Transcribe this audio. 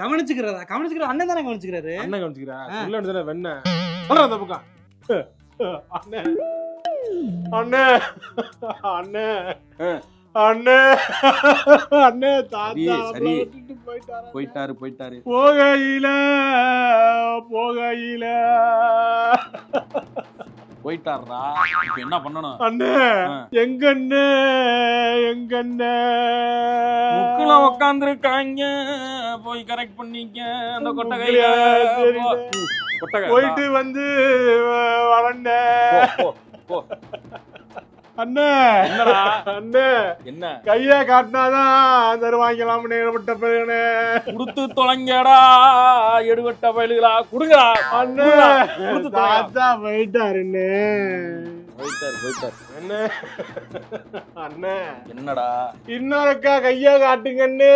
கவனிச்சுக்கிற அண்ணன் தானே கவனிச்சுக்கிறாரு. அண்ணன் கவனிச்சுக்கிறா சொல்ல வேண்டியதானே வெண்ண சொல்ற அந்த பக்கம். அண்ணே அண்ணே அண்ணே அண்ணே அண்ணே தாத்தா விட்டுட்டு போயிட்டாரு. போகையில போயிட்டாரா? இப்ப என்ன பண்ணணும்? அண்ணே எங்கண்ணே முக்குல உக்காந்துருக்காங்க, போய் கரெக்ட் பண்ணிக்க. அந்த கொட்டகையில போயிட்டு வந்து வளர்ந்த அண்ணே அண்ணே என்ன கைய காட்டினாதான் தருவாங்களாம்னே விட்ட பையனே. குடுத்து தொலைங்கடா எடுவட்ட பயிலுகளா, குடுங்கடா. அண்ணே தாத்தா போயிட்டாருன்னு போயிட்டாரு. அண்ணே அண்ணே என்னடா இன்னொருக்கா கைய காட்டுங்கண்ணே